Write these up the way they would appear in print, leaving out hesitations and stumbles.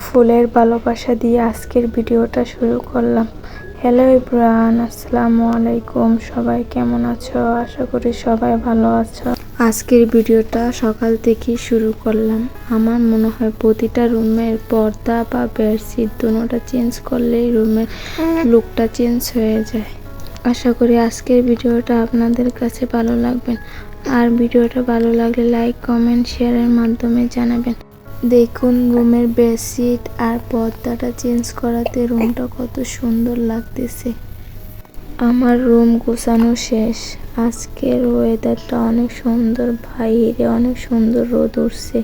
ফুলের ভালোবাসা দিয়ে আজকের ভিডিওটা শুরু করলাম। হ্যালো এভরিওয়ান, আসসালামু আলাইকুম। সবাই কেমন আছো? আশা করি সবাই ভালো আছো। আজকের ভিডিওটা সকাল থেকেই শুরু করলাম। আমার মনে হয় প্রতিটা রুমের পর্দা বা বেডশিট দুটোটা চেঞ্জ করলেই রুমের লুকটা চেঞ্জ হয়ে যায়। আশা করি আজকের ভিডিওটা আপনাদের কাছে ভালো লাগবে। আর ভিডিওটা ভালো লাগলে লাইক, কমেন্ট, শেয়ারের মাধ্যমে জানাবেন। দেখুন রুমের বেডশিট আর পর্দাটা চেঞ্জ করাতে রুমটা কত সুন্দর লাগতেছে। আমার রুম গোছানো শেষ। আজকের ওয়েদারটা অনেক সুন্দর, বাইরে অনেক সুন্দর রোদ উঠছে।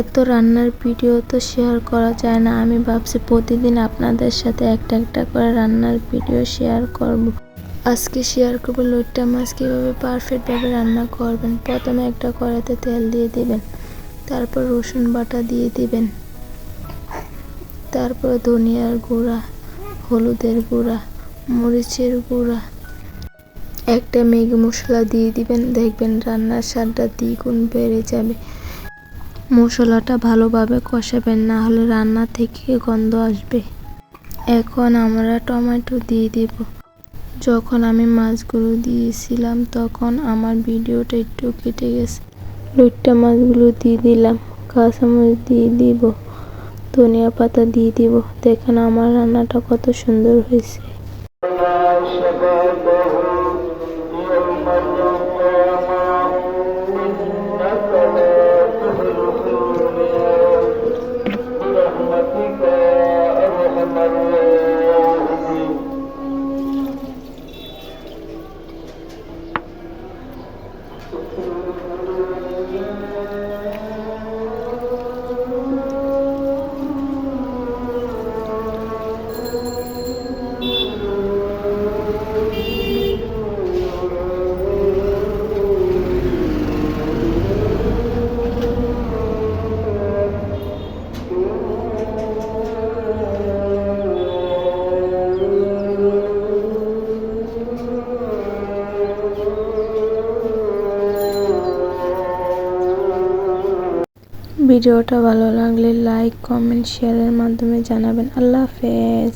এত রান্নার ভিডিও তো শেয়ার করা যায় না। আমি ভাবছি প্রতিদিন আপনাদের সাথে একটা করে রান্নার ভিডিও শেয়ার করব। আজকে শেয়ার করব লইট্টা মাছ কীভাবে পারফেক্টভাবে রান্না করবেন। প্রথমে একটা কড়াইতে তেল দিয়ে দিবেন, তারপর রসুন বাটা দিয়ে দিবেন, তারপর ধনিয়ার গুঁড়া, হলুদের গুঁড়া, মরিচের গুঁড়া, একটা ম্যাগি মশলা দিয়ে দিবেন। দেখবেন রান্নার স্বাদটা দ্বিগুণ বেড়ে যাবে। মশলাটা ভালোভাবে কষাবেন, না হলে রান্না থেকে গন্ধ আসবে। এখন আমরা টমেটো দিয়ে দিব। যখন আমি মাছগুলো দিয়েছিলাম তখন আমার ভিডিওটা একটু কেটে গেছে। লইট্টা মাছগুলো দিয়ে দিলাম, কাঁচামরিচ দিয়ে দিব, ধনিয়া পাতা দিয়ে দিব। দেখেন আমার রান্নাটা কত সুন্দর হয়েছে। ভিডিওটা ভালো লাগলে লাইক, কমেন্ট, শেয়ারের মাধ্যমে জানাবেন। আল্লাহ হাফেজ।